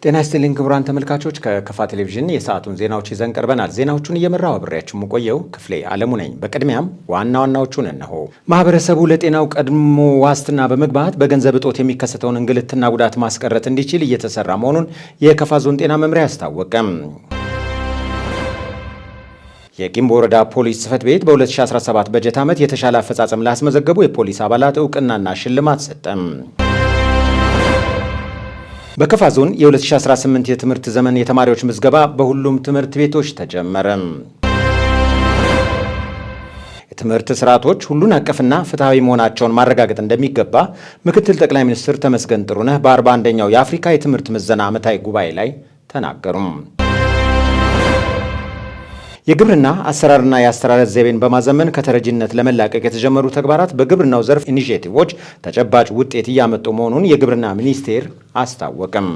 ጤና ይስጥልኝ ክቡራን ተመልካቾች ከከፋ ቴሌቪዥን የሰዓቱን ዜናዎች ይዘን ቀርበናል። ዜናዎቹን እየመራው አብሬያችሁ የምቆየው ክፍሌ አለሙ ነኝ። በቅድሚያም ዋና ዋናዎቹን እነሆ። ማህበረሰቡ ለጤናው ቀድሞ ዋስትና በመግባት በገንዘብ እጦት የሚከሰተውን እንግልትና ጉዳት ማስቀረት እንዲችል እየተሰራ መሆኑን የከፋ ዞን ጤና መምሪያ አስታወቀም። የጊምቦ ወረዳ ፖሊስ ጽሕፈት ቤት በ2017 በጀት ዓመት የተሻለ አፈጻጸም ላስመዘገቡ የፖሊስ አባላት እውቅናና ሽልማት ሰጠም። በከፋ ዞን የ2018 የትምህርት ዘመን የተማሪዎች ምዝገባ በሁሉም ትምህርት ቤቶች ተጀመረ። የትምህርት ስርዓቶች ሁሉን አቀፍና ፍትሐዊ መሆናቸውን ማረጋገጥ እንደሚገባ ምክትል ጠቅላይ ሚኒስትር ተመስገን ጥሩነህ በ41ኛው የአፍሪካ የትምህርት ምዘና ዓመታዊ ጉባኤ ላይ ተናገሩ። የግብርና አሰራርና የአስተራረስ ዘይቤን በማዘመን ከተረጂነት ለመላቀቅ የተጀመሩ ተግባራት በግብርናው ዘርፍ ኢኒሼቲቮች ተጨባጭ ውጤት እያመጡ መሆኑን የግብርና ሚኒስቴር አስታወቀም።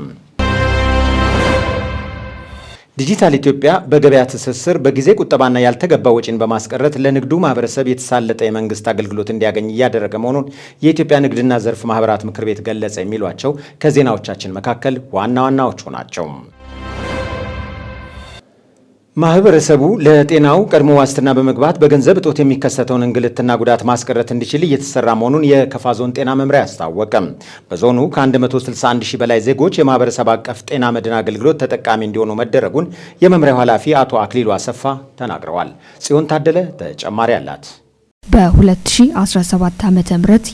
ዲጂታል ኢትዮጵያ በገበያ ትስስር በጊዜ ቁጠባና ያልተገባ ወጪን በማስቀረት ለንግዱ ማህበረሰብ የተሳለጠ የመንግስት አገልግሎት እንዲያገኝ እያደረገ መሆኑን የኢትዮጵያ ንግድና ዘርፍ ማህበራት ምክር ቤት ገለጸ። የሚሏቸው ከዜናዎቻችን መካከል ዋና ዋናዎቹ ናቸው። ማህበረሰቡ ለጤናው ቀድሞ ዋስትና በመግባት በገንዘብ እጦት የሚከሰተውን እንግልትና ጉዳት ማስቀረት እንዲችል እየተሰራ መሆኑን የከፋ ዞን ጤና መምሪያ አስታወቀ። በዞኑ ከ161 ሺህ በላይ ዜጎች የማህበረሰብ አቀፍ ጤና መድን አገልግሎት ተጠቃሚ እንዲሆኑ መደረጉን የመምሪያው ኃላፊ አቶ አክሊሉ አሰፋ ተናግረዋል። ጽዮን ታደለ ተጨማሪ አላት። በ2017 ዓ.ም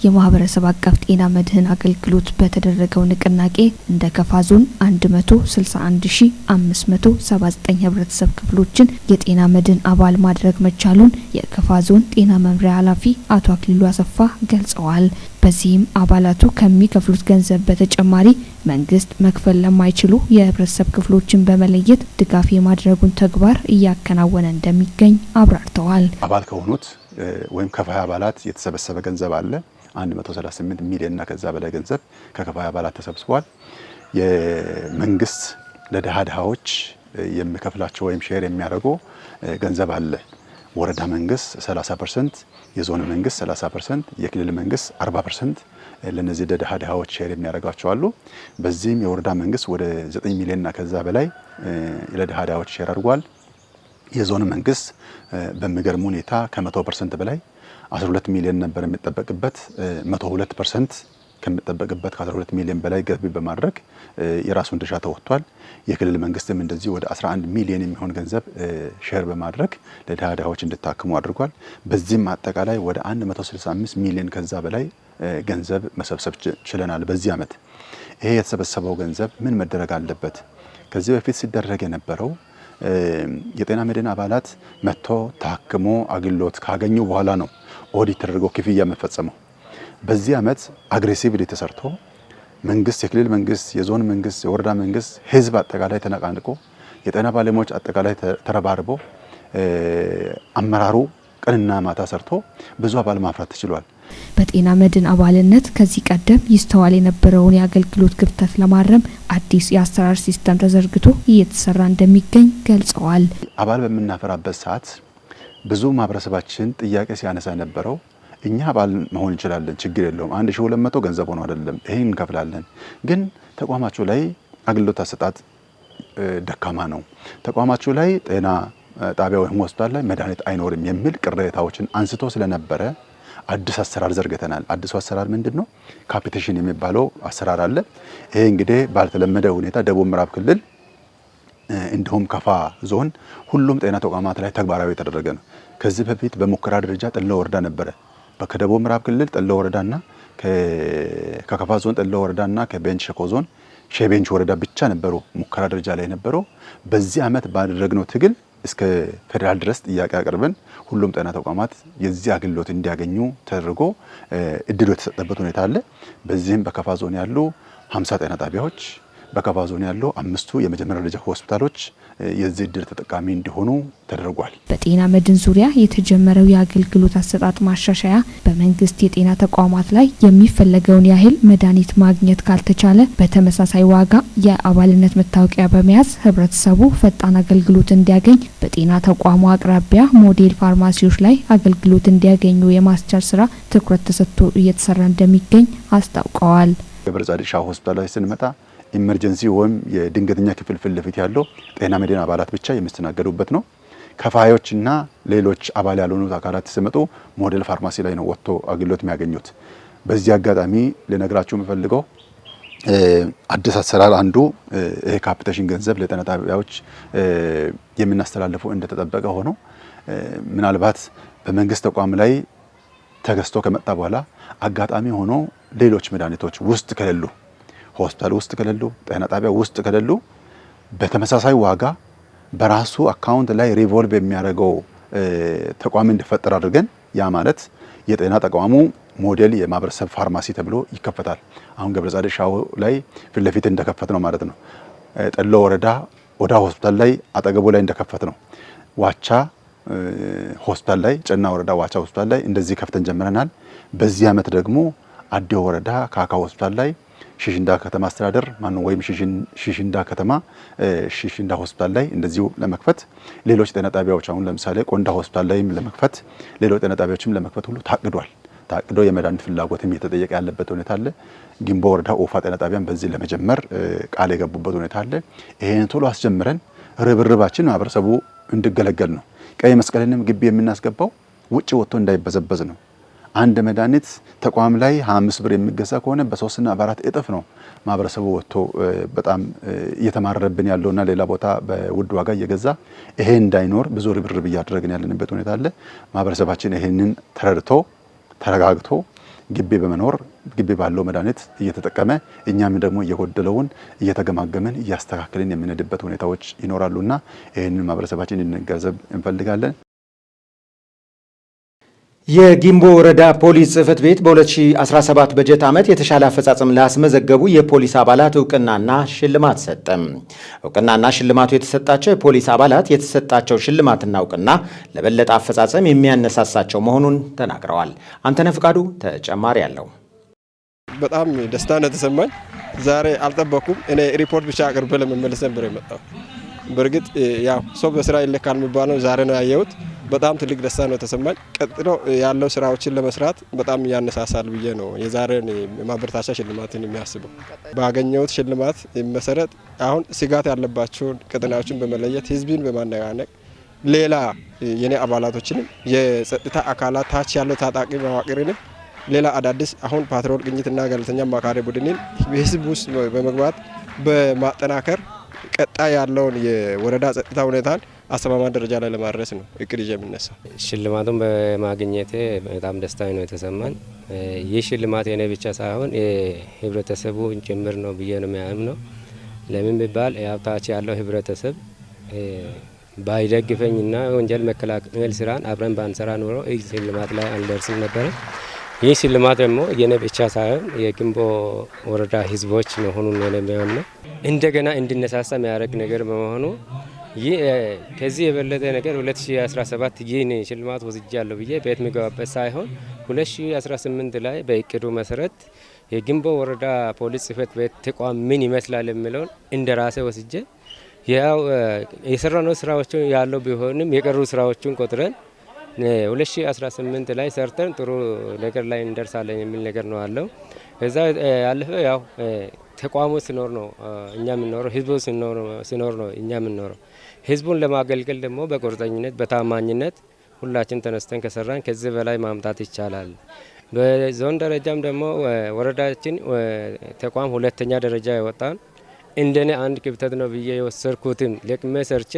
የማህበረሰብ አቀፍ ጤና መድህን አገልግሎት በተደረገው ንቅናቄ እንደ ከፋ ዞን 161579 ህብረተሰብ ክፍሎችን የጤና መድህን አባል ማድረግ መቻሉን የከፋ ዞን ጤና መምሪያ ኃላፊ አቶ አክሊሉ አሰፋ ገልጸዋል። በዚህም አባላቱ ከሚከፍሉት ገንዘብ በተጨማሪ መንግስት መክፈል ለማይችሉ የህብረተሰብ ክፍሎችን በመለየት ድጋፍ የማድረጉን ተግባር እያከናወነ እንደሚገኝ አብራርተዋል። አባል ከሆኑት ወይም ከፋይ አባላት የተሰበሰበ ገንዘብ አለ 138 ሚሊዮን እና ከዛ በላይ ገንዘብ ከከፋይ አባላት ተሰብስቧል። የመንግስት ለድሃዎች የሚከፍላቸው ወይም ሼር የሚያደርገው ገንዘብ አለ። ወረዳ መንግስት 30%፣ የዞን መንግስት 30%፣ የክልል መንግስት 40% ለነዚህ ለድሃዎች ሼር የሚያደርጋቸው አሉ። በዚህም የወረዳ መንግስት ወደ 9 ሚሊዮን እና ከዛ በላይ ለድሃዎች ሼር አድርጓል። የዞን መንግስት በሚገርም ሁኔታ ከ100% በላይ 12 ሚሊዮን ነበር የሚጠበቅበት 102% ከሚጠበቅበት ከ12 ሚሊዮን በላይ ገቢ በማድረግ የራሱን ድርሻ ተወጥቷል። የክልል መንግስትም እንደዚህ ወደ 11 ሚሊዮን የሚሆን ገንዘብ ሼር በማድረግ ለድሃዎች እንዲታከሙ አድርጓል። በዚህም አጠቃላይ ወደ 165 ሚሊዮን ከዛ በላይ ገንዘብ መሰብሰብ ችለናል። በዚህ ዓመት ይሄ የተሰበሰበው ገንዘብ ምን መደረግ አለበት? ከዚህ በፊት ሲደረግ የነበረው የጤና መድን አባላት መጥቶ ታክሞ አገልግሎት ካገኙ በኋላ ነው ኦዲት ተደርጎ ክፍያ መፈጸመው። በዚህ ዓመት አግሬሲቭሊ ተሰርቶ መንግስት፣ የክልል መንግስት፣ የዞን መንግስት፣ የወረዳ መንግስት፣ ህዝብ አጠቃላይ ተነቃንቆ የጤና ባለሙያዎች አጠቃላይ ተረባርቦ አመራሩ ቀንና ማታ ሰርቶ ብዙ አባል ማፍራት ተችሏል። በጤና መድን አባልነት ከዚህ ቀደም ይስተዋል የነበረውን የአገልግሎት ክፍተት ለማረም አዲስ የአሰራር ሲስተም ተዘርግቶ እየተሰራ እንደሚገኝ ገልጸዋል። አባል በምናፈራበት ሰዓት ብዙ ማህበረሰባችን ጥያቄ ሲያነሳ የነበረው እኛ አባል መሆን እንችላለን፣ ችግር የለውም፣ 1200 ገንዘብ ሆኖ አይደለም ይሄን እንከፍላለን፣ ግን ተቋማችሁ ላይ አገልግሎት አሰጣጥ ደካማ ነው፣ ተቋማችሁ ላይ ጤና ጣቢያ ወይም ሆስፒታል ላይ መድኃኒት አይኖርም የሚል ቅሬታዎችን አንስቶ ስለነበረ አዲስ አሰራር ዘርግተናል። አዲሱ አሰራር ምንድነው? ካፒቴሽን የሚባለው አሰራር አለ። ይሄ እንግዲህ ባልተለመደ ሁኔታ ደቡብ ምዕራብ ክልል እንዲሁም ከፋ ዞን ሁሉም ጤና ተቋማት ላይ ተግባራዊ የተደረገ ነው። ከዚህ በፊት በሙከራ ደረጃ ጠለ ወረዳ ነበረ። ከደቡብ ምዕራብ ክልል ጠለ ወረዳና ከከፋ ዞን ጠለ ወረዳና ከቤንች ሸኮ ዞን ሼቤንች ወረዳ ብቻ ነበሩ ሙከራ ደረጃ ላይ ነበረው። በዚህ ዓመት ባደረግነው ትግል እስከ ፌደራል ድረስ ጥያቄ አቅርበን ሁሉም ጤና ተቋማት የዚህ አገልግሎት እንዲያገኙ ተደርጎ እድሉ የተሰጠበት ሁኔታ አለ። በዚህም በከፋ ዞን ያሉ 50 ጤና ጣቢያዎች፣ በከፋ ዞን ያሉ 5 የመጀመሪያ ደረጃ ሆስፒታሎች የዚህ እድል ተጠቃሚ እንዲሆኑ ተደርጓል። በጤና መድን ዙሪያ የተጀመረው የአገልግሎት አሰጣጥ ማሻሻያ በመንግስት የጤና ተቋማት ላይ የሚፈለገውን ያህል መድኃኒት ማግኘት ካልተቻለ በተመሳሳይ ዋጋ የአባልነት መታወቂያ በመያዝ ህብረተሰቡ ፈጣን አገልግሎት እንዲያገኝ በጤና ተቋሙ አቅራቢያ ሞዴል ፋርማሲዎች ላይ አገልግሎት እንዲያገኙ የማስቻል ስራ ትኩረት ተሰጥቶ እየተሰራ እንደሚገኝ አስታውቀዋል። ገብረ ጻድቅ ሆስፒታል ላይ ስንመጣ ኢመርጀንሲ ወይም የድንገተኛ ክፍል ፊት ለፊት ያለው ጤና መድን አባላት ብቻ የሚስተናገዱበት ነው። ከፋዮችና ሌሎች አባል ያልሆኑት አካላት ሲመጡ ሞዴል ፋርማሲ ላይ ነው ወጥቶ አገልግሎት የሚያገኙት። በዚህ አጋጣሚ ልነግራችሁ የምፈልገው አዲስ አሰራር አንዱ ይሄ ካፒቴሽን ገንዘብ ለጤና ጣቢያዎች የምናስተላልፈው እንደተጠበቀ ሆኖ ምናልባት በመንግስት ተቋም ላይ ተገዝቶ ከመጣ በኋላ አጋጣሚ ሆኖ ሌሎች መድኃኒቶች ውስጥ ከሌሉ፣ ሆስፒታል ውስጥ ከሌሉ፣ ጤና ጣቢያ ውስጥ ከሌሉ በተመሳሳይ ዋጋ በራሱ አካውንት ላይ ሪቮልቭ የሚያደርገው ተቋም እንዲፈጠር አድርገን ያ ማለት የጤና ተቋሙ ሞዴል የማህበረሰብ ፋርማሲ ተብሎ ይከፈታል። አሁን ገብረጻድቅ ሻው ላይ ፊት ለፊት እንደከፈት ነው ማለት ነው። ጠሎ ወረዳ ኦዳ ሆስፒታል ላይ አጠገቡ ላይ እንደከፈት ነው። ዋቻ ሆስፒታል ላይ ጨና ወረዳ ዋቻ ሆስፒታል ላይ እንደዚህ ከፍተን ጀምረናል። በዚህ አመት ደግሞ አዲዮ ወረዳ ካካ ሆስፒታል ላይ ሽሽንዳ ከተማ አስተዳደር ወይም ሽሽንዳ ከተማ ሽሽንዳ ሆስፒታል ላይ እንደዚሁ ለመክፈት ሌሎች ጤና ጣቢያዎች አሁን ለምሳሌ ቆንዳ ሆስፒታል ላይም ለመክፈት ሌሎች ጤና ጣቢያዎችም ለመክፈት ሁሉ ታቅዷል። ታቅዶ የመድኃኒት ፍላጎትም እየተጠየቀ ያለበት ሁኔታ አለ። ጊምቦ ወረዳ ኦፋ ጤና ጣቢያን በዚህ ለመጀመር ቃል የገቡበት ሁኔታ አለ። ይሄን ቶሎ አስጀምረን ርብርባችን ማህበረሰቡ እንዲገለገል ነው። ቀይ መስቀልንም ግቢ የምናስገባው ውጪ ወጥቶ እንዳይበዘበዝ ነው። አንድ መድኃኒት ተቋም ላይ 25 ብር የሚገዛ ከሆነ በ3 እና በ4 እጥፍ ነው ማህበረሰቡ ወጥቶ በጣም እየተማረረብን ያለውና ሌላ ቦታ በውድ ዋጋ እየገዛ ይሄ እንዳይኖር ብዙ ርብርብ እያደረግን ያለንበት ሁኔታ አለ። ማህበረሰባችን ይሄንን ተረድቶ ተረጋግቶ ግቢ በመኖር ግቢ ባለው መድኃኒት እየተጠቀመ እኛም ደግሞ እየጎደለውን እየተገማገመን እያስተካከልን የምንሄድበት ሁኔታዎች ይኖራሉና ይሄንን ማህበረሰባችን እንገንዘብ እንፈልጋለን። የጊምቦ ወረዳ ፖሊስ ጽሕፈት ቤት በ2017 በጀት ዓመት የተሻለ አፈጻጸም ላስመዘገቡ የፖሊስ አባላት እውቅናና ሽልማት ሰጠም። እውቅናና ሽልማቱ የተሰጣቸው የፖሊስ አባላት የተሰጣቸው ሽልማትና እውቅና ለበለጠ አፈጻጸም የሚያነሳሳቸው መሆኑን ተናግረዋል። አንተነህ ፍቃዱ ተጨማሪ አለው። በጣም ደስታ ነው የተሰማኝ። ዛሬ አልጠበኩም። እኔ ሪፖርት ብቻ አቅርቤ ለመመለስ ነበር የመጣው። በእርግጥ ያው ሰው በስራ ይለካል የሚባለው ዛሬ ነው ያየሁት። በጣም ትልቅ ደስታ ነው የተሰማኝ። ቀጥሎ ያለው ስራዎችን ለመስራት በጣም ያነሳሳል ብዬ ነው የዛሬን የማበረታቻ ሽልማትን የሚያስበው። ባገኘሁት ሽልማት መሰረት አሁን ስጋት ያለባቸውን ቀጠናዎችን በመለየት ህዝብን በማነቃነቅ ሌላ የኔ አባላቶችንም የጸጥታ አካላት ታች ያለው ታጣቂ መዋቅርንም ሌላ አዳዲስ አሁን ፓትሮል ቅኝትና ገለልተኛ አማካሪ ቡድንን በህዝብ ውስጥ በመግባት በማጠናከር ቀጣይ ያለውን የወረዳ ጸጥታ ሁኔታን አስተማማኝ ደረጃ ላይ ለማድረስ ነው እቅድ ይዤ የምነሳው። ሽልማቱን በማግኘቴ በጣም ደስታ ነው የተሰማኝ። ይህ ሽልማት የኔ ብቻ ሳይሆን የህብረተሰቡ ጭምር ነው ብዬ ነው የሚያምነው። ለምን ቢባል ያው ታች ያለው ህብረተሰብ ባይደግፈኝና ወንጀል መከላከል ስራን አብረን ባንሰራ ኖሮ ይህ ሽልማት ላይ አንደርስም ነበረ። ይህ ሽልማት ደግሞ የኔ ብቻ ሳይሆን የጊምቦ ወረዳ ህዝቦች መሆኑን ነው የሚያምነው። እንደገና እንድነሳሳ የሚያደርግ ነገር በመሆኑ ይህ ከዚህ የበለጠ ነገር 2017 ይህን ሽልማት ወስጃለሁ ብዬ ቤት የሚገባበት ሳይሆን 2018 ላይ በእቅዱ መሰረት የጊምቦ ወረዳ ፖሊስ ጽሕፈት ቤት ተቋም ምን ይመስላል የሚለውን እንደ ራሴ ወስጄ ያው የሰራነው ስራዎች ያለው ቢሆንም የቀሩ ስራዎችን ቆጥረን 2018 ላይ ሰርተን ጥሩ ነገር ላይ እንደርሳለን የሚል ነገር ነው አለው። ከዛ ያለፈ ያው ተቋሙ ሲኖር ነው እኛ የምንኖረው፣ ህዝቡ ሲኖር ነው እኛ የምንኖረው። ህዝቡን ለማገልገል ደግሞ በቁርጠኝነት በታማኝነት ሁላችን ተነስተን ከሰራን ከዚህ በላይ ማምጣት ይቻላል። በዞን ደረጃም ደግሞ ወረዳችን ተቋም ሁለተኛ ደረጃ የወጣን እንደኔ አንድ ክፍተት ነው ብዬ የወሰድኩትን ለቅሜ ሰርቼ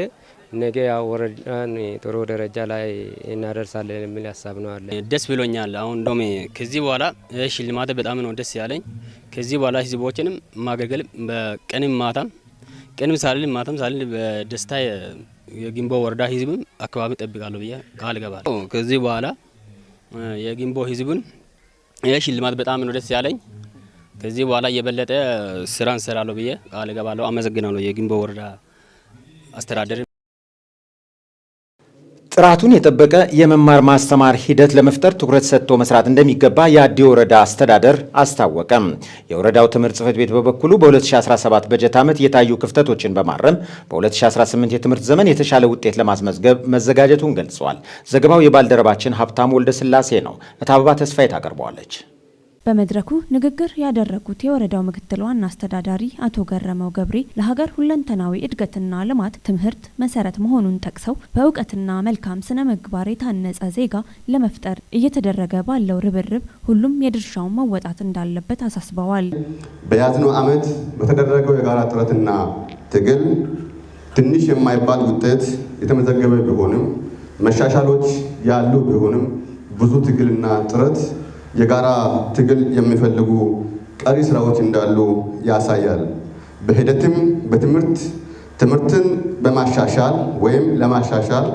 ነገ ያው ወረዳን ጥሩ ደረጃ ላይ እናደርሳለን የሚል ሀሳብ ነው አለ። ደስ ብሎኛል። አሁን እንደውም ከዚህ በኋላ ሽልማት በጣም ነው ደስ ያለኝ። ከዚህ በኋላ ህዝቦችንም ማገልገል በቀንም ማታም ሳልል በደስታ የጊምቦ ወረዳ ህዝብም አካባቢ ጠብቃለሁ ብዬ ቃል እገባለሁ። ከዚህ በኋላ የጊምቦ ህዝብን ሽልማት በጣም ነው ደስ ያለኝ። ከዚህ በኋላ የበለጠ ስራ እንሰራለሁ ብዬ ቃል እገባለሁ። አመሰግናለሁ የጊምቦ ወረዳ አስተዳደር። ጥራቱን የጠበቀ የመማር ማስተማር ሂደት ለመፍጠር ትኩረት ሰጥቶ መስራት እንደሚገባ የአዲ ወረዳ አስተዳደር አስታወቀም። የወረዳው ትምህርት ጽሕፈት ቤት በበኩሉ በ2017 በጀት ዓመት የታዩ ክፍተቶችን በማረም በ2018 የትምህርት ዘመን የተሻለ ውጤት ለማስመዝገብ መዘጋጀቱን ገልጿል። ዘገባው የባልደረባችን ሀብታሙ ወልደ ስላሴ ነው። እታበባ ተስፋዬ ታቀርበዋለች። በመድረኩ ንግግር ያደረጉት የወረዳው ምክትል ዋና አስተዳዳሪ አቶ ገረመው ገብሬ ለሀገር ሁለንተናዊ እድገትና ልማት ትምህርት መሰረት መሆኑን ጠቅሰው በእውቀትና መልካም ስነ ምግባር የታነጸ ዜጋ ለመፍጠር እየተደረገ ባለው ርብርብ ሁሉም የድርሻውን መወጣት እንዳለበት አሳስበዋል። በያዝነው ዓመት በተደረገው የጋራ ጥረትና ትግል ትንሽ የማይባል ውጤት የተመዘገበ ቢሆንም መሻሻሎች ያሉ ቢሆንም ብዙ ትግልና ጥረት የጋራ ትግል የሚፈልጉ ቀሪ ስራዎች እንዳሉ ያሳያል። በሂደትም ትምህርትን በማሻሻል ወይም ለማሻሻል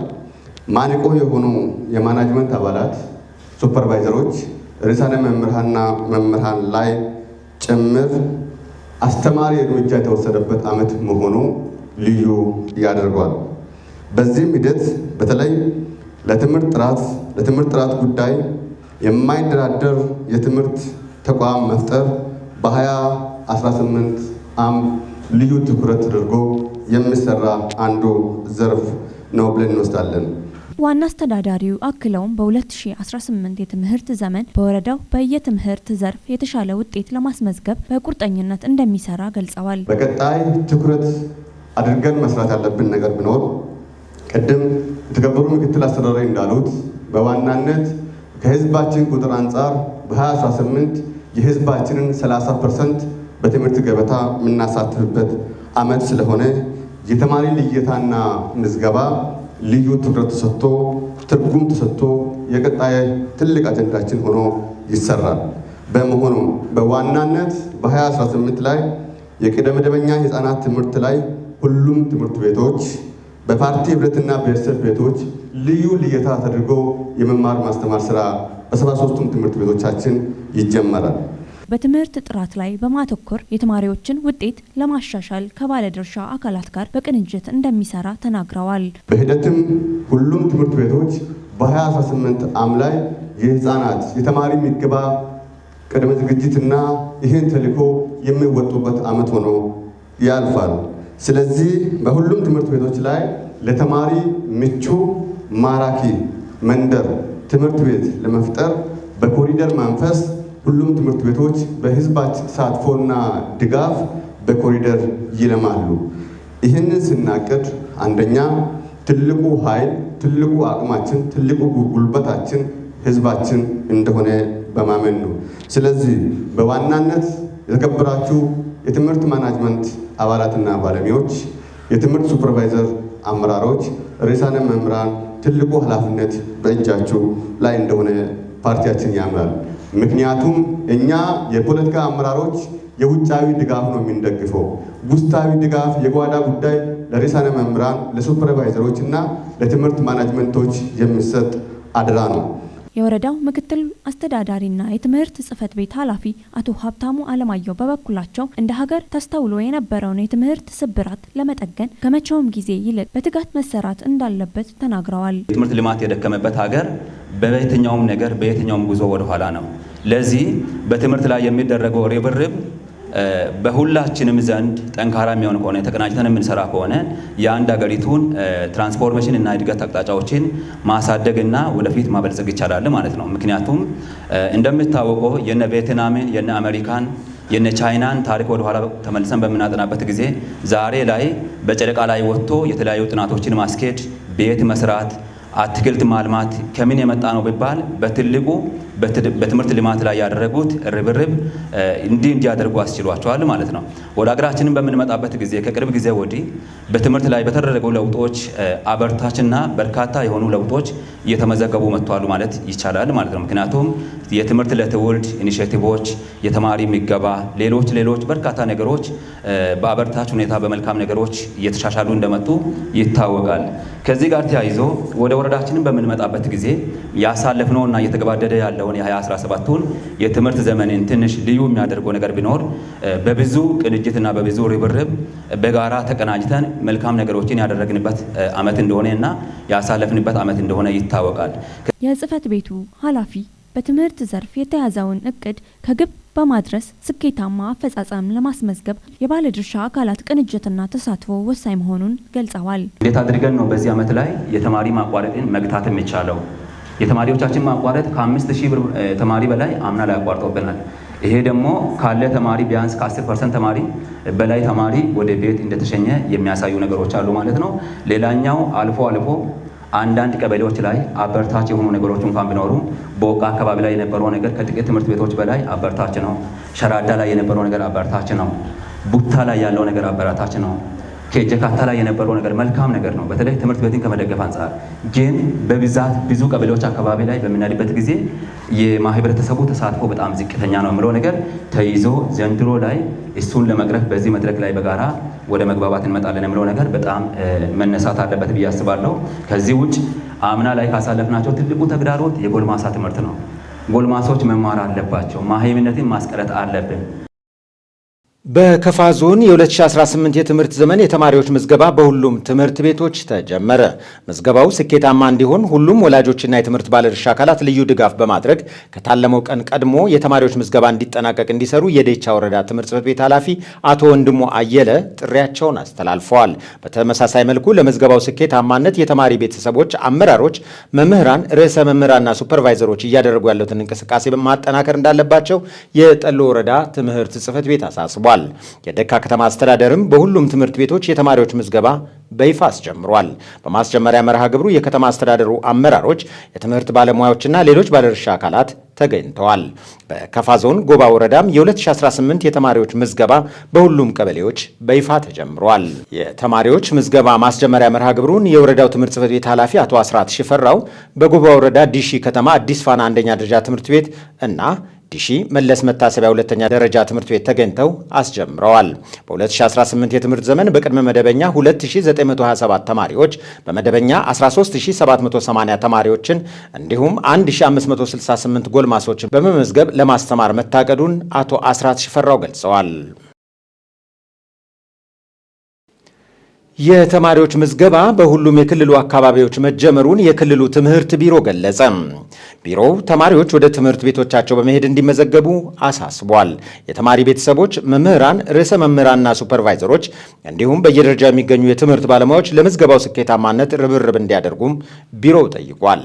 ማነቆ የሆኑ የማናጅመንት አባላት፣ ሱፐርቫይዘሮች፣ ርዕሳነ መምህራንና መምህራን ላይ ጭምር አስተማሪ እርምጃ የተወሰደበት ዓመት መሆኑ ልዩ ያደርገዋል። በዚህም ሂደት በተለይ ለትምህርት ጥራት ጉዳይ የማይደራደር የትምህርት ተቋም መፍጠር በ2018 ልዩ ትኩረት ተደርጎ የሚሰራ አንዱ ዘርፍ ነው ብለን እንወስዳለን። ዋና አስተዳዳሪው አክለውም በ2018 የትምህርት ዘመን በወረዳው በየትምህርት ዘርፍ የተሻለ ውጤት ለማስመዝገብ በቁርጠኝነት እንደሚሰራ ገልጸዋል። በቀጣይ ትኩረት አድርገን መስራት ያለብን ነገር ቢኖር ቅድም የተከበሩ ምክትል አስተዳዳሪ እንዳሉት በዋናነት ከህዝባችን ቁጥር አንጻር በ2018 የህዝባችንን 30% በትምህርት ገበታ የምናሳትፍበት ዓመት ስለሆነ የተማሪ ልየታና ምዝገባ ልዩ ትኩረት ተሰጥቶ ትርጉም ተሰጥቶ የቀጣይ ትልቅ አጀንዳችን ሆኖ ይሰራል። በመሆኑ በዋናነት በ2018 ላይ የቅድመ መደበኛ ህፃናት ትምህርት ላይ ሁሉም ትምህርት ቤቶች በፓርቲ ህብረትና ቤተሰብ ቤቶች ልዩ ልየታ ተደርጎ የመማር ማስተማር ስራ በ73ቱም ትምህርት ቤቶቻችን ይጀመራል። በትምህርት ጥራት ላይ በማተኮር የተማሪዎችን ውጤት ለማሻሻል ከባለድርሻ አካላት ጋር በቅንጅት እንደሚሰራ ተናግረዋል። በሂደትም ሁሉም ትምህርት ቤቶች በ2018 ላይ የህፃናት የተማሪ ምገባ ቅድመ ዝግጅትና ይህን ተልዕኮ የሚወጡበት ዓመት ሆኖ ያልፋል። ስለዚህ በሁሉም ትምህርት ቤቶች ላይ ለተማሪ ምቹ ማራኪ መንደር ትምህርት ቤት ለመፍጠር በኮሪደር መንፈስ ሁሉም ትምህርት ቤቶች በህዝባችን ተሳትፎና ድጋፍ በኮሪደር ይለማሉ። ይህንን ስናቅድ አንደኛ ትልቁ ኃይል፣ ትልቁ አቅማችን፣ ትልቁ ጉልበታችን ህዝባችን እንደሆነ በማመን ነው። ስለዚህ በዋናነት የተከበራችሁ የትምህርት ማናጅመንት አባላትና ባለሙያዎች፣ የትምህርት ሱፐርቫይዘር አመራሮች፣ ርዕሳነ መምህራን ትልቁ ኃላፊነት በእጃችሁ ላይ እንደሆነ ፓርቲያችን ያምናል። ምክንያቱም እኛ የፖለቲካ አመራሮች የውጫዊ ድጋፍ ነው የምንደግፈው። ውስጣዊ ድጋፍ የጓዳ ጉዳይ ለርዕሳነ መምህራን፣ ለሱፐርቫይዘሮች እና ለትምህርት ማናጅመንቶች የሚሰጥ አደራ ነው። የወረዳው ምክትል አስተዳዳሪና የትምህርት ጽህፈት ቤት ኃላፊ አቶ ሀብታሙ አለማየሁ በበኩላቸው እንደ ሀገር ተስተውሎ የነበረውን የትምህርት ስብራት ለመጠገን ከመቼውም ጊዜ ይልቅ በትጋት መሰራት እንዳለበት ተናግረዋል። የትምህርት ልማት የደከመበት ሀገር በየትኛውም ነገር በየትኛውም ጉዞ ወደኋላ ነው። ለዚህ በትምህርት ላይ የሚደረገው ርብርብ በሁላችንም ዘንድ ጠንካራ የሚሆን ከሆነ ተቀናጅተን የምንሰራ ከሆነ የአንድ ሀገሪቱን ትራንስፎርሜሽን እና እድገት አቅጣጫዎችን ማሳደግና ወደፊት ማበልጸግ ይቻላል ማለት ነው። ምክንያቱም እንደምታወቀው የነ ቬትናምን፣ የነ አሜሪካን፣ የነ ቻይናን ታሪክ ወደ ኋላ ተመልሰን በምናጠናበት ጊዜ ዛሬ ላይ በጨረቃ ላይ ወጥቶ የተለያዩ ጥናቶችን ማስኬድ፣ ቤት መስራት፣ አትክልት ማልማት ከምን የመጣ ነው ቢባል በትልቁ በትምህርት ልማት ላይ ያደረጉት ርብርብ እንዲያደርጉ አስችሏቸዋል ማለት ነው። ወደ ሀገራችንን በምንመጣበት ጊዜ ከቅርብ ጊዜ ወዲህ በትምህርት ላይ በተደረጉ ለውጦች አበርታችና በርካታ የሆኑ ለውጦች እየተመዘገቡ መጥተዋል ማለት ይቻላል ማለት ነው። ምክንያቱም የትምህርት ለትውልድ ኢኒሼቲቮች፣ የተማሪ ምገባ፣ ሌሎች በርካታ ነገሮች በአበርታች ሁኔታ በመልካም ነገሮች እየተሻሻሉ እንደመጡ ይታወቃል። ከዚህ ጋር ተያይዞ ወደ ወረዳችንን በምንመጣበት ጊዜ ያሳለፍነውና እየተገባደደ ያለውን የ2017ቱን የትምህርት ዘመንን ትንሽ ልዩ የሚያደርገው ነገር ቢኖር በብዙ ቅንጅትና በብዙ ርብርብ በጋራ ተቀናጅተን መልካም ነገሮችን ያደረግንበት ዓመት እንደሆነ እና ያሳለፍንበት ዓመት እንደሆነ ይታወቃል። የጽህፈት ቤቱ ኃላፊ በትምህርት ዘርፍ የተያዘውን እቅድ ከግብ በማድረስ ስኬታማ አፈጻጸም ለማስመዝገብ የባለድርሻ አካላት ቅንጅትና ተሳትፎ ወሳኝ መሆኑን ገልጸዋል። እንዴት አድርገን ነው በዚህ ዓመት ላይ የተማሪ ማቋረጥን መግታት የሚቻለው? የተማሪዎቻችን ማቋረጥ ከ5000 ብር ተማሪ በላይ አምና ላይ አቋርጦብናል። ይሄ ደግሞ ካለ ተማሪ ቢያንስ ከ10% ተማሪ በላይ ተማሪ ወደ ቤት እንደተሸኘ የሚያሳዩ ነገሮች አሉ ማለት ነው። ሌላኛው አልፎ አንዳንድ ቀበሌዎች ላይ አበርታች የሆኑ ነገሮች እንኳን ቢኖሩ በወቃ አካባቢ ላይ የነበረው ነገር ከጥቂት ትምህርት ቤቶች በላይ አበርታች ነው። ሸራዳ ላይ የነበረው ነገር አበርታች ነው። ቡታ ላይ ያለው ነገር አበርታች ነው። ከጀካታ ላይ የነበረው ነገር መልካም ነገር ነው። በተለይ ትምህርት ቤትን ከመደገፍ አንጻር ግን በብዛት ብዙ ቀበሌዎች አካባቢ ላይ በምናልበት ጊዜ የማህበረተሰቡ ተሳትፎ በጣም ዝቅተኛ ነው የሚለው ነገር ተይዞ ዘንድሮ ላይ እሱን ለመቅረፍ በዚህ መድረክ ላይ በጋራ ወደ መግባባት እንመጣለን የሚለው ነገር በጣም መነሳት አለበት ብዬ አስባለሁ። ከዚህ ውጭ አምና ላይ ካሳለፍናቸው ትልቁ ተግዳሮት የጎልማሳ ትምህርት ነው። ጎልማሶች መማር አለባቸው። ማህይምነትን ማስቀረት አለብን። በከፋ ዞን የ2018 የትምህርት ዘመን የተማሪዎች ምዝገባ በሁሉም ትምህርት ቤቶች ተጀመረ። ምዝገባው ስኬታማ እንዲሆን ሁሉም ወላጆችና የትምህርት ባለድርሻ አካላት ልዩ ድጋፍ በማድረግ ከታለመው ቀን ቀድሞ የተማሪዎች ምዝገባ እንዲጠናቀቅ እንዲሰሩ የዴቻ ወረዳ ትምህርት ጽሕፈት ቤት ኃላፊ አቶ ወንድሙ አየለ ጥሪያቸውን አስተላልፈዋል። በተመሳሳይ መልኩ ለምዝገባው ስኬታማነት የተማሪ ቤተሰቦች፣ አመራሮች፣ መምህራን፣ ርዕሰ መምህራንና ሱፐርቫይዘሮች እያደረጉ ያሉትን እንቅስቃሴ ማጠናከር እንዳለባቸው የጠሎ ወረዳ ትምህርት ጽሕፈት ቤት አሳስቧል። የደካ ከተማ አስተዳደርም በሁሉም ትምህርት ቤቶች የተማሪዎች ምዝገባ በይፋ አስጀምሯል። በማስጀመሪያ መርሃ ግብሩ የከተማ አስተዳደሩ አመራሮች፣ የትምህርት ባለሙያዎችና ሌሎች ባለድርሻ አካላት ተገኝተዋል። በከፋ ዞን ጎባ ወረዳም የ2018 የተማሪዎች ምዝገባ በሁሉም ቀበሌዎች በይፋ ተጀምሯል። የተማሪዎች ምዝገባ ማስጀመሪያ መርሃ ግብሩን የወረዳው ትምህርት ጽሕፈት ቤት ኃላፊ አቶ አስራት ሽፈራው በጎባ ወረዳ ዲሺ ከተማ አዲስ ፋና አንደኛ ደረጃ ትምህርት ቤት እና ዲሺ መለስ መታሰቢያ ሁለተኛ ደረጃ ትምህርት ቤት ተገኝተው አስጀምረዋል። በ2018 የትምህርት ዘመን በቅድመ መደበኛ 2927 ተማሪዎች፣ በመደበኛ 13780 ተማሪዎችን እንዲሁም 1568 ጎልማሶችን በመመዝገብ ለማስተማር መታቀዱን አቶ አስራት ሽፈራው ገልጸዋል። የተማሪዎች ምዝገባ በሁሉም የክልሉ አካባቢዎች መጀመሩን የክልሉ ትምህርት ቢሮ ገለጸ። ቢሮው ተማሪዎች ወደ ትምህርት ቤቶቻቸው በመሄድ እንዲመዘገቡ አሳስቧል። የተማሪ ቤተሰቦች፣ መምህራን፣ ርዕሰ መምህራንና ሱፐርቫይዘሮች እንዲሁም በየደረጃ የሚገኙ የትምህርት ባለሙያዎች ለምዝገባው ስኬታማነት ርብርብ እንዲያደርጉም ቢሮው ጠይቋል።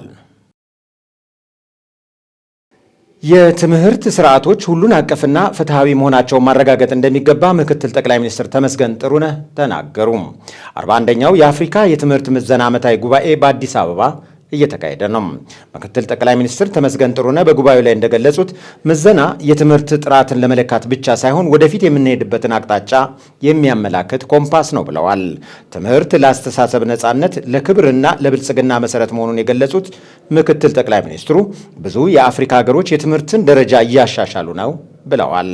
የትምህርት ስርዓቶች ሁሉን አቀፍና ፍትሐዊ መሆናቸውን ማረጋገጥ እንደሚገባ ምክትል ጠቅላይ ሚኒስትር ተመስገን ጥሩነህ ተናገሩ። 41ኛው የአፍሪካ የትምህርት ምዘና ዓመታዊ ጉባኤ በአዲስ አበባ እየተካሄደ ነው። ምክትል ጠቅላይ ሚኒስትር ተመስገን ጥሩነህ በጉባኤው ላይ እንደገለጹት ምዘና የትምህርት ጥራትን ለመለካት ብቻ ሳይሆን ወደፊት የምንሄድበትን አቅጣጫ የሚያመላክት ኮምፓስ ነው ብለዋል። ትምህርት ለአስተሳሰብ ነጻነት፣ ለክብርና ለብልጽግና መሰረት መሆኑን የገለጹት ምክትል ጠቅላይ ሚኒስትሩ ብዙ የአፍሪካ ሀገሮች የትምህርትን ደረጃ እያሻሻሉ ነው ብለዋል።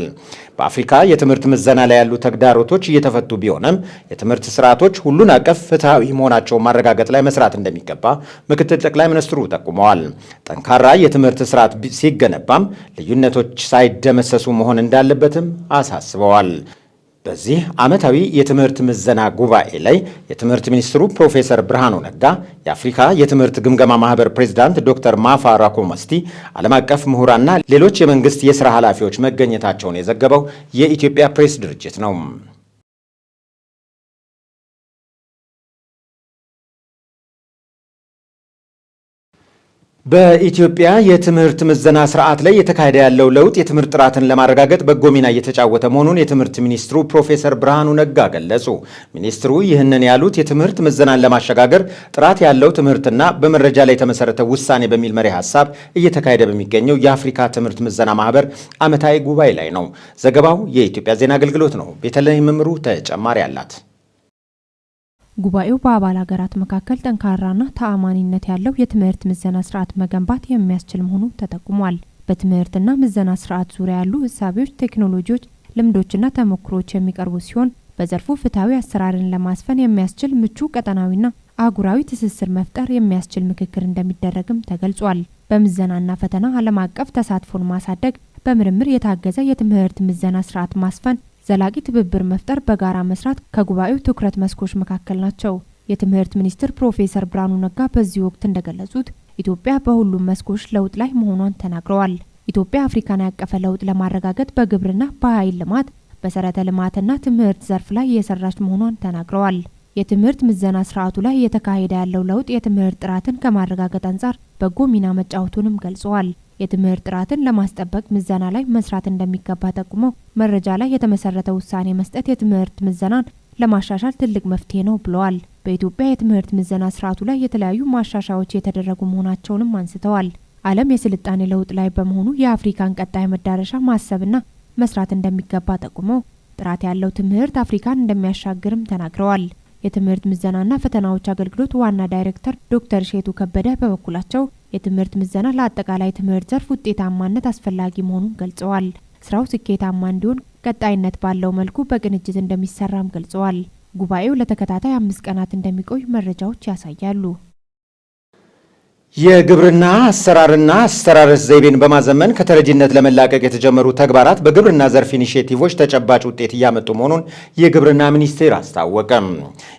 በአፍሪካ የትምህርት ምዘና ላይ ያሉ ተግዳሮቶች እየተፈቱ ቢሆንም የትምህርት ስርዓቶች ሁሉን አቀፍ ፍትሐዊ መሆናቸውን ማረጋገጥ ላይ መስራት እንደሚገባ ምክትል ጠቅላይ ሚኒስትሩ ጠቁመዋል። ጠንካራ የትምህርት ስርዓት ሲገነባም ልዩነቶች ሳይደመሰሱ መሆን እንዳለበትም አሳስበዋል። በዚህ ዓመታዊ የትምህርት ምዘና ጉባኤ ላይ የትምህርት ሚኒስትሩ ፕሮፌሰር ብርሃኑ ነጋ፣ የአፍሪካ የትምህርት ግምገማ ማህበር ፕሬዝዳንት ዶክተር ማፋ ራኮመስቲ፣ ዓለም አቀፍ ምሁራንና ሌሎች የመንግስት የሥራ ኃላፊዎች መገኘታቸውን የዘገበው የኢትዮጵያ ፕሬስ ድርጅት ነው። በኢትዮጵያ የትምህርት ምዘና ስርዓት ላይ የተካሄደ ያለው ለውጥ የትምህርት ጥራትን ለማረጋገጥ በጎ ሚና እየተጫወተ መሆኑን የትምህርት ሚኒስትሩ ፕሮፌሰር ብርሃኑ ነጋ ገለጹ። ሚኒስትሩ ይህንን ያሉት የትምህርት ምዘናን ለማሸጋገር ጥራት ያለው ትምህርትና በመረጃ ላይ የተመሰረተ ውሳኔ በሚል መሪ ሀሳብ እየተካሄደ በሚገኘው የአፍሪካ ትምህርት ምዘና ማህበር ዓመታዊ ጉባኤ ላይ ነው። ዘገባው የኢትዮጵያ ዜና አገልግሎት ነው። ቤተልሔም መምሩ ተጨማሪ አላት። ጉባኤው በአባል ሀገራት መካከል ጠንካራና ተአማኒነት ያለው የትምህርት ምዘና ስርዓት መገንባት የሚያስችል መሆኑ ተጠቁሟል። በትምህርትና ምዘና ስርዓት ዙሪያ ያሉ እሳቤዎች፣ ቴክኖሎጂዎች፣ ልምዶችና ተሞክሮች የሚቀርቡ ሲሆን በዘርፉ ፍትሐዊ አሰራርን ለማስፈን የሚያስችል ምቹ ቀጠናዊና አህጉራዊ ትስስር መፍጠር የሚያስችል ምክክር እንደሚደረግም ተገልጿል። በምዘናና ፈተና ዓለም አቀፍ ተሳትፎን ማሳደግ፣ በምርምር የታገዘ የትምህርት ምዘና ስርዓት ማስፈን፣ ዘላቂ ትብብር መፍጠር፣ በጋራ መስራት ከጉባኤው ትኩረት መስኮች መካከል ናቸው። የትምህርት ሚኒስትር ፕሮፌሰር ብርሃኑ ነጋ በዚህ ወቅት እንደገለጹት ኢትዮጵያ በሁሉም መስኮች ለውጥ ላይ መሆኗን ተናግረዋል። ኢትዮጵያ አፍሪካን ያቀፈ ለውጥ ለማረጋገጥ በግብርና፣ በኃይል ልማት፣ በመሰረተ ልማትና ትምህርት ዘርፍ ላይ እየሰራች መሆኗን ተናግረዋል። የትምህርት ምዘና ስርዓቱ ላይ እየተካሄደ ያለው ለውጥ የትምህርት ጥራትን ከማረጋገጥ አንጻር በጎ ሚና መጫወቱንም ገልጸዋል። የትምህርት ጥራትን ለማስጠበቅ ምዘና ላይ መስራት እንደሚገባ ጠቁመው መረጃ ላይ የተመሰረተ ውሳኔ መስጠት የትምህርት ምዘናን ለማሻሻል ትልቅ መፍትሄ ነው ብለዋል። በኢትዮጵያ የትምህርት ምዘና ስርዓቱ ላይ የተለያዩ ማሻሻያዎች የተደረጉ መሆናቸውንም አንስተዋል። ዓለም የስልጣኔ ለውጥ ላይ በመሆኑ የአፍሪካን ቀጣይ መዳረሻ ማሰብና መስራት እንደሚገባ ጠቁመው ጥራት ያለው ትምህርት አፍሪካን እንደሚያሻግርም ተናግረዋል። የትምህርት ምዘናና ፈተናዎች አገልግሎት ዋና ዳይሬክተር ዶክተር ሼቱ ከበደ በበኩላቸው የትምህርት ምዘና ለአጠቃላይ ትምህርት ዘርፍ ውጤታማነት አስፈላጊ መሆኑን ገልጸዋል። ስራው ስኬታማ እንዲሆን ቀጣይነት ባለው መልኩ በቅንጅት እንደሚሰራም ገልጸዋል። ጉባኤው ለተከታታይ 5 ቀናት እንደሚቆይ መረጃዎች ያሳያሉ። የግብርና አሰራርና አስተራረስ ዘይቤን በማዘመን ከተረጂነት ለመላቀቅ የተጀመሩ ተግባራት በግብርና ዘርፍ ኢኒሼቲቮች ተጨባጭ ውጤት እያመጡ መሆኑን የግብርና ሚኒስቴር አስታወቀም።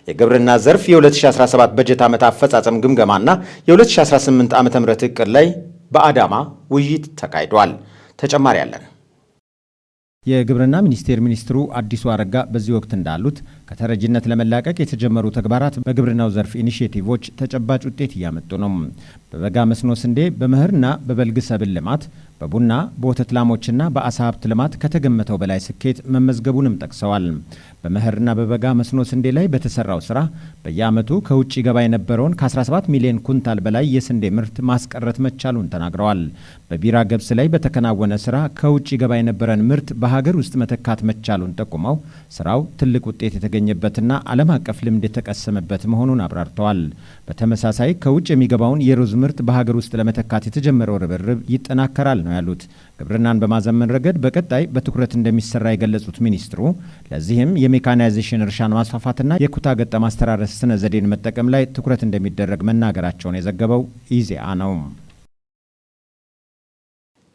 የግብርና ዘርፍ የ2017 በጀት ዓመት አፈጻጸም ግምገማና የ2018 ዓ.ም እቅድ ላይ በአዳማ ውይይት ተካሂዷል። ተጨማሪ አለን። የግብርና ሚኒስቴር ሚኒስትሩ አዲሱ አረጋ በዚህ ወቅት እንዳሉት ከተረጂነት ለመላቀቅ የተጀመሩ ተግባራት በግብርናው ዘርፍ ኢኒሼቲቮች ተጨባጭ ውጤት እያመጡ ነው። በበጋ መስኖ ስንዴ፣ በመኸርና በበልግ ሰብል ልማት፣ በቡና፣ በወተት ላሞችና በአሳ ሀብት ልማት ከተገመተው በላይ ስኬት መመዝገቡንም ጠቅሰዋል። በመኸርና በበጋ መስኖ ስንዴ ላይ በተሰራው ስራ በየዓመቱ ከውጭ ገባ የነበረውን ከ17 ሚሊዮን ኩንታል በላይ የስንዴ ምርት ማስቀረት መቻሉን ተናግረዋል። በቢራ ገብስ ላይ በተከናወነ ስራ ከውጭ ገባ የነበረን ምርት በሀገር ውስጥ መተካት መቻሉን ጠቁመው ስራው ትልቅ ውጤት የተገኘበትና ዓለም አቀፍ ልምድ የተቀሰመበት መሆኑን አብራርተዋል። በተመሳሳይ ከውጭ የሚገባውን የሩዝ ምርት በሀገር ውስጥ ለመተካት የተጀመረው ርብርብ ይጠናከራል ነው ያሉት። ግብርናን በማዘመን ረገድ በቀጣይ በትኩረት እንደሚሰራ የገለጹት ሚኒስትሩ ለዚህም የሜካናይዜሽን እርሻን ማስፋፋትና የኩታ ገጠም አስተራረስ ስነ ዘዴን መጠቀም ላይ ትኩረት እንደሚደረግ መናገራቸውን የዘገበው ኢዜአ ነው።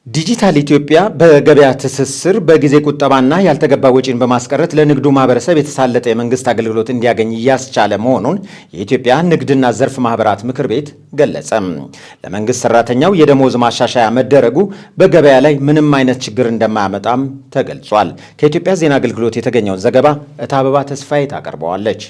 ዲጂታል ኢትዮጵያ በገበያ ትስስር በጊዜ ቁጠባና ያልተገባ ወጪን በማስቀረት ለንግዱ ማህበረሰብ የተሳለጠ የመንግስት አገልግሎት እንዲያገኝ እያስቻለ መሆኑን የኢትዮጵያ ንግድና ዘርፍ ማህበራት ምክር ቤት ገለጸ። ለመንግስት ሰራተኛው የደሞዝ ማሻሻያ መደረጉ በገበያ ላይ ምንም አይነት ችግር እንደማያመጣም ተገልጿል። ከኢትዮጵያ ዜና አገልግሎት የተገኘውን ዘገባ እታበባ ተስፋዬ ታቀርበዋለች።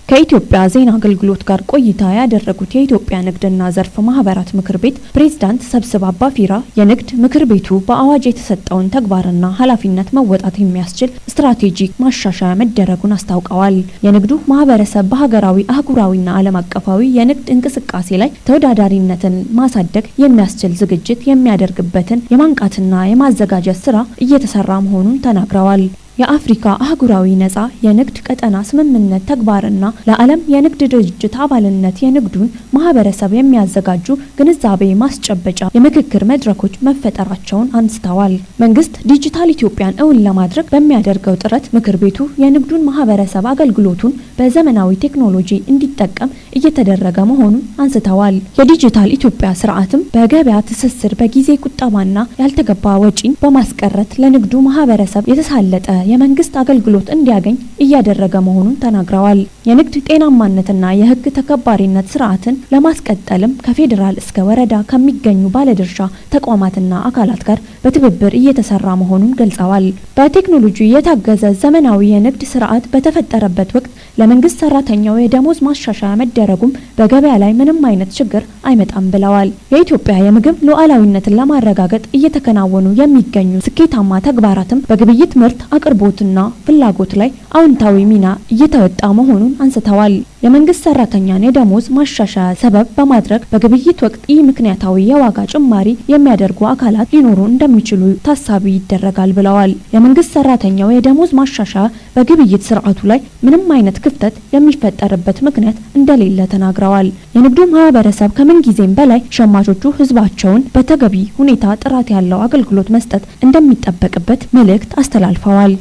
ከኢትዮጵያ ዜና አገልግሎት ጋር ቆይታ ያደረጉት የኢትዮጵያ ንግድና ዘርፍ ማህበራት ምክር ቤት ፕሬዝዳንት ሰብስብ አባፊራ የንግድ ምክር ቤቱ በአዋጅ የተሰጠውን ተግባርና ኃላፊነት መወጣት የሚያስችል ስትራቴጂክ ማሻሻያ መደረጉን አስታውቀዋል። የንግዱ ማህበረሰብ በሀገራዊ አህጉራዊና ዓለም አቀፋዊ የንግድ እንቅስቃሴ ላይ ተወዳዳሪነትን ማሳደግ የሚያስችል ዝግጅት የሚያደርግበትን የማንቃትና የማዘጋጀት ስራ እየተሰራ መሆኑን ተናግረዋል። የአፍሪካ አህጉራዊ ነጻ የንግድ ቀጠና ስምምነት ተግባርና ለዓለም የንግድ ድርጅት አባልነት የንግዱን ማህበረሰብ የሚያዘጋጁ ግንዛቤ ማስጨበጫ የምክክር መድረኮች መፈጠራቸውን አንስተዋል። መንግስት ዲጂታል ኢትዮጵያን እውን ለማድረግ በሚያደርገው ጥረት ምክር ቤቱ የንግዱን ማህበረሰብ አገልግሎቱን በዘመናዊ ቴክኖሎጂ እንዲጠቀም እየተደረገ መሆኑን አንስተዋል። የዲጂታል ኢትዮጵያ ስርዓትም በገበያ ትስስር በጊዜ ቁጠባና ያልተገባ ወጪን በማስቀረት ለንግዱ ማህበረሰብ የተሳለጠ የመንግስት አገልግሎት እንዲያገኝ እያደረገ መሆኑን ተናግረዋል። የንግድ ጤናማነትና የህግ ተከባሪነት ስርዓትን ለማስቀጠልም ከፌዴራል እስከ ወረዳ ከሚገኙ ባለድርሻ ተቋማትና አካላት ጋር በትብብር እየተሰራ መሆኑን ገልጸዋል። በቴክኖሎጂ የታገዘ ዘመናዊ የንግድ ስርዓት በተፈጠረበት ወቅት ለመንግስት ሰራተኛው የደሞዝ ማሻሻያ መደረጉም በገበያ ላይ ምንም አይነት ችግር አይመጣም ብለዋል። የኢትዮጵያ የምግብ ሉዓላዊነትን ለማረጋገጥ እየተከናወኑ የሚገኙ ስኬታማ ተግባራትም በግብይት ምርት አቅርቦትና ፍላጎት ላይ አዎንታዊ ሚና እየተወጣ መሆኑን አንስተዋል። የመንግስት ሰራተኛን የደሞዝ ማሻሻያ ሰበብ በማድረግ በግብይት ወቅት ምክንያታዊ የዋጋ ጭማሪ የሚያደርጉ አካላት ሊኖሩ እንደሚችሉ ታሳቢ ይደረጋል ብለዋል። የመንግስት ሰራተኛው የደሞዝ ማሻሻያ በግብይት ስርዓቱ ላይ ምንም አይነት ክፍተት የሚፈጠርበት ምክንያት እንደሌለ ተናግረዋል። የንግዱ ማህበረሰብ ከምን ጊዜም በላይ ሸማቾቹ ህዝባቸውን በተገቢ ሁኔታ ጥራት ያለው አገልግሎት መስጠት እንደሚጠበቅበት መልእክት አስተላልፈዋል።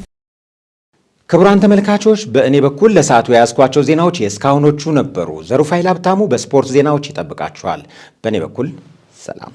ክቡራን ተመልካቾች በእኔ በኩል ለሰዓቱ የያዝኳቸው ዜናዎች የእስካሁኖቹ ነበሩ። ዘሩፋይል ሀብታሙ በስፖርት ዜናዎች ይጠብቃችኋል። በእኔ በኩል ሰላም።